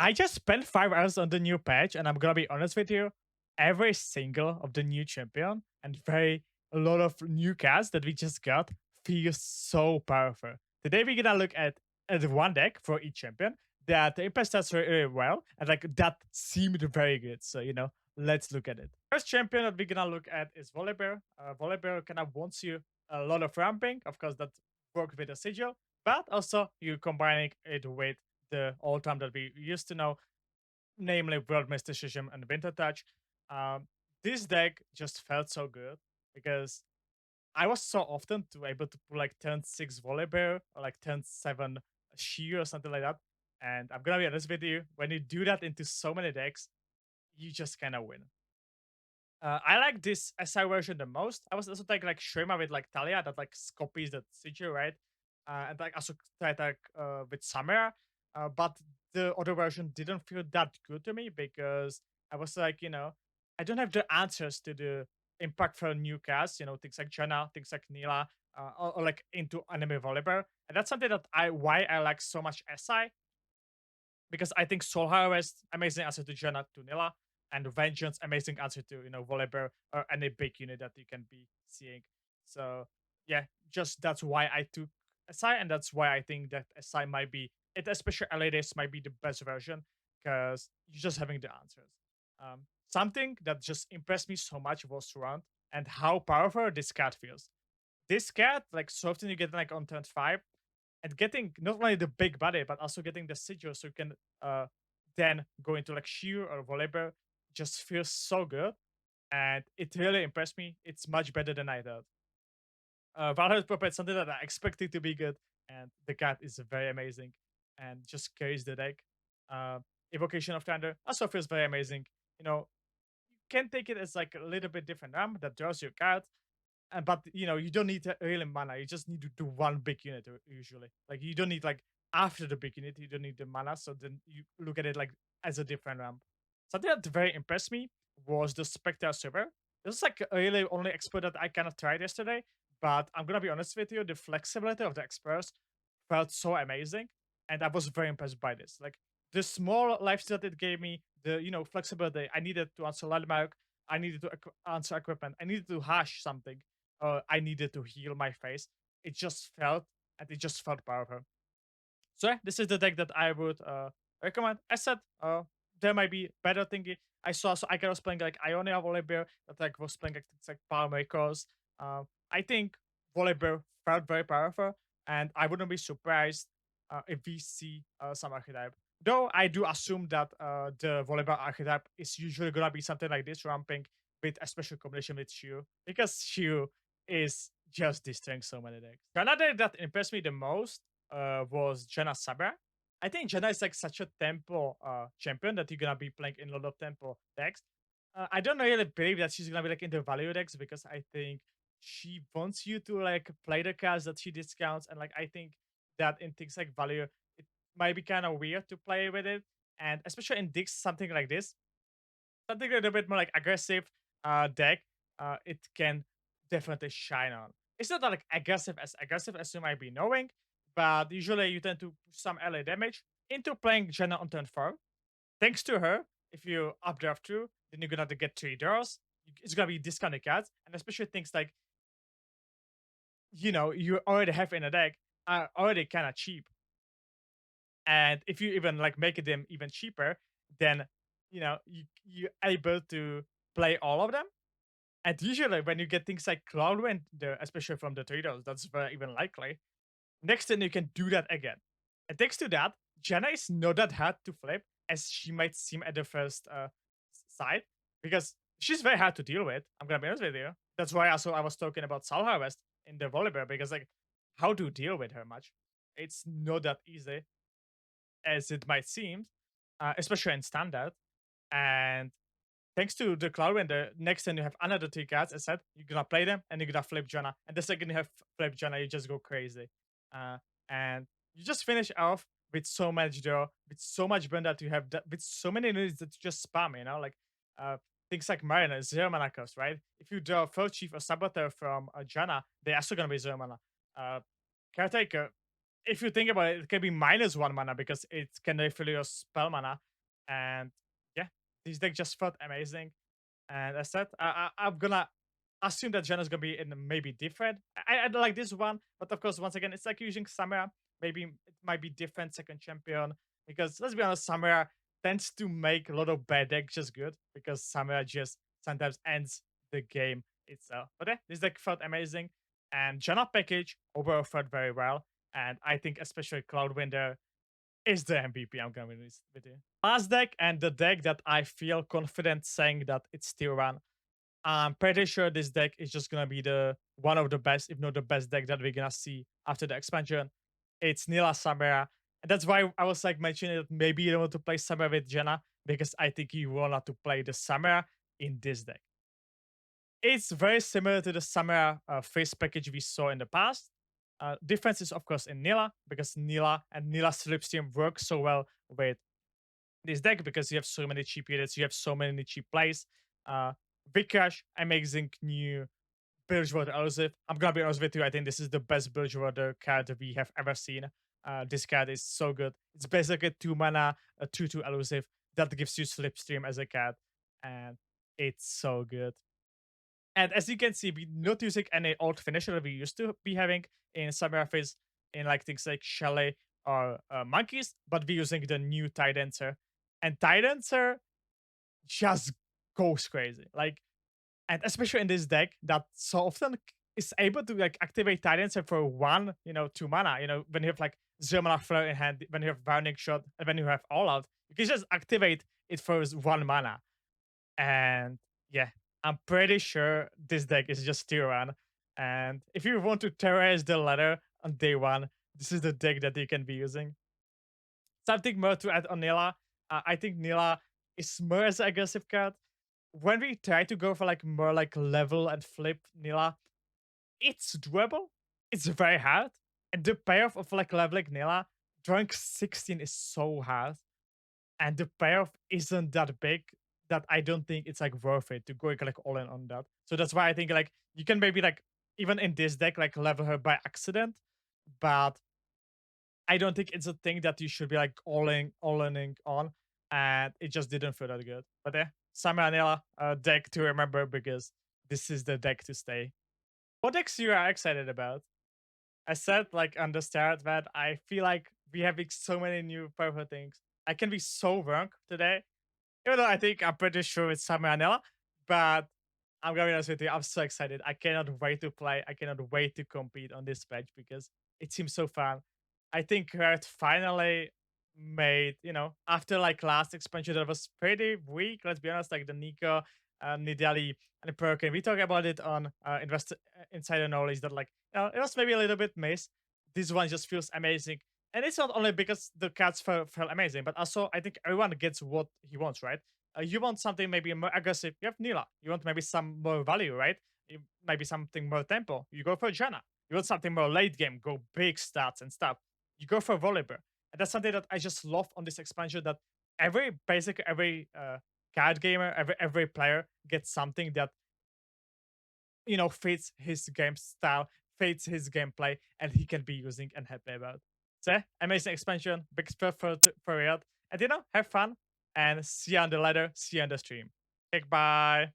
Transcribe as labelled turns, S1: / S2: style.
S1: I just spent 5 hours on the new patch, and I'm gonna be honest with you, every single of the new champion and a lot of new cards that we just got feels so powerful. Today we're gonna look at one deck for each champion that impacts us really well, and like that seemed very good. So let's look at it. First champion that we're gonna look at is Volibear. Volibear kind of wants you a lot of ramping, of course that works with a sigil, but also you combining it with the old time that we used to know, namely World Mysticism and Winter Touch. This deck just felt so good because I was so often to able to pull like turn 6 Volibear or like turn 7 Sheer or something like that. And I'm gonna be honest with you, when you do that into so many decks, you just kind of win. I like this SI version the most. I was also taking like Shrema with like Talia that like copies that sigil, right? And like also tried like with Samira. But the other version didn't feel that good to me because I was like, I don't have the answers to the impact for new cards, things like Janna, things like Nilah, or like into anime Volibear. And that's something that why I like so much SI, because I think Soul Harvest, amazing answer to Janna to Nilah, and Vengeance, amazing answer to Volibear or any big unit that you can be seeing. So yeah, just that's why I took SI, and that's why I think that SI might be it, especially LADs might be the best version because you're just having the answers. Something that just impressed me so much was Surround and how powerful this card feels. This card, like so often you get like on turn 5, and getting not only the big body but also getting the sigil so you can then go into like sheer or Volibear just feels so good, and it really impressed me. It's much better than I thought. Valhalla Puppet, something that I expected to be good, and the card is very amazing and just carries the deck. Evocation of Thunder also feels very amazing. You can take it as like a little bit different ramp that draws your card, and but you don't need really mana. You just need to do one big unit usually. Like you don't need like after the big unit, you don't need the mana. So then you look at it like as a different ramp. Something that very impressed me was the Spectre server. This is like a really only expert that I kind of tried yesterday. But I'm gonna be honest with you, the flexibility of the experts felt so amazing, and I was very impressed by this. Like the small life that it gave me, the flexibility I needed to answer landmark, I needed to answer equipment, I needed to hash something, I needed to heal my face. It just felt, and it just felt powerful. So yeah, this is the deck that I would recommend. As said, there might be better thingy. I saw so I was playing like Ionia Volibear that like was playing like things like Power Makers. I think Volibear felt very powerful, and I wouldn't be surprised if we see some archetype. Though I do assume that the Volibear archetype is usually gonna be something like this, ramping with a special combination with Shu, because Shu is just destroying so many decks. Another that impressed me the most was Janna Sabra. I think Janna is like such a tempo champion that you're gonna be playing in a lot of tempo decks. I don't really believe that she's gonna be like in the value decks because I think she wants you to like play the cards that she discounts, and like I think that in things like value, it might be kind of weird to play with it, and especially in decks something like this, something a little bit more like aggressive deck, it can definitely shine on. It's not like aggressive as you might be knowing, but usually you tend to push some LA damage into playing Janna on turn 4. Thanks to her, if you updraft 2, then you're gonna get 3 draws. It's gonna be discounted cards, and especially things like you already have in a deck are already kind of cheap. And if you even like make them even cheaper, then you're able to play all of them. And usually when you get things like Cloudwind, especially from the traders, that's very even likely. Next turn you can do that again. And thanks to that, Janna is not that hard to flip as she might seem at the first sight, because she's very hard to deal with. I'm gonna be honest with you. That's why also I was talking about Soul Harvest in the Volibear, because like how to deal with her much. It's not that easy as it might seem, especially in standard. And thanks to the Cloudwind, the next turn you have another 3 cards. As I said, you're gonna play them and you're gonna flip Janna. And the second you have flip Janna, you just go crazy. And you just finish off with so much draw, with so much burn that you have, with so many units that you just spam, like uh, things like Mariner, 0 mana cost, right? If you draw Fur Chief or Saboteur from Janna, they're also gonna be 0 mana. Caretaker, if you think about it, it can be -1 mana because it can refill your spell mana. And yeah, this deck just felt amazing. And as I said, I'm gonna assume that Janna's gonna be in maybe different. I don't like this one, but of course, once again, it's like using Samira. Maybe it might be different second champion because let's be honest, Samira tends to make a lot of bad decks just good because Samira just sometimes ends the game itself. But yeah, this deck felt amazing, and Janna package overall felt very well. And I think especially Cloudwinder is the MVP. I'm gonna be honest with you. Last deck and the deck that I feel confident saying that it's still run. I'm pretty sure this deck is just gonna be the one of the best, if not the best deck that we're gonna see after the expansion. It's Nilah Samira. And that's why I was like mentioning that maybe you don't want to play Samira with Janna, because I think you want to play the Samira in this deck. It's very similar to the Samira face package we saw in the past. Difference is of course in Nilah, because Nilah and Nilah Slipstream work so well with this deck because you have so many cheap units, you have so many cheap plays. Vikash, amazing new Bilgewater elusive. I'm gonna be honest with you, I think this is the best Bilgewater card we have ever seen. This card is so good. It's basically 2 mana, a 2/2 elusive that gives you Slipstream as a card, and it's so good. And as you can see, we're not using any alt finisher that we used to be having in Samira Phase, in like things like Chalet or Monkeys, but we're using the new Tidancer. And Tidancer just goes crazy. Like, and especially in this deck that so often is able to like activate Titancer for 2 mana. When you have like 0 mana flare in hand, when you have Burning Shot, and when you have All Out, you can just activate it for 1 mana. And yeah, I'm pretty sure this deck is just tier 1. And if you want to terrorize the ladder on day 1, this is the deck that you can be using. Something more to add on Nilah. I think Nilah is more as an aggressive card. When we try to go for like more like level and flip Nilah, it's doable. It's very hard. And the payoff of like leveling Nilah, drawing 16 is so hard. And the payoff isn't that big that I don't think it's like worth it to go like all in on that. So that's why I think like you can maybe like even in this deck like level her by accident, but I don't think it's a thing that you should be like all in on, and it just didn't feel that good. But yeah, Samira deck to remember because this is the deck to stay. What decks you are excited about? I said like on the start that I feel like we have so many new powerful things. I can be so wrong today, even though I think I'm pretty sure it's Samira, but I'm gonna be honest with you, I'm so excited. I cannot wait to play. I cannot wait to compete on this patch because it seems so fun. I think Red finally made, after like last expansion that was pretty weak, let's be honest, like the Nico, Nidali, and the Perkin. We talked about it on Insider Knowledge that like, it was maybe a little bit missed. This one just feels amazing. And it's not only because the cards felt amazing, but also I think everyone gets what he wants, right? You want something maybe more aggressive. You have Nilah. You want maybe some more value, right? Maybe something more tempo. You go for Janna. You want something more late game, go big stats and stuff. You go for Volibear. And that's something that I just love on this expansion, that every card gamer, every player gets something that fits his game style, fits his gameplay, and he can be using and happy about. So yeah, amazing expansion, big spread for it. And have fun and see you on the ladder, see you on the stream. Okay, bye.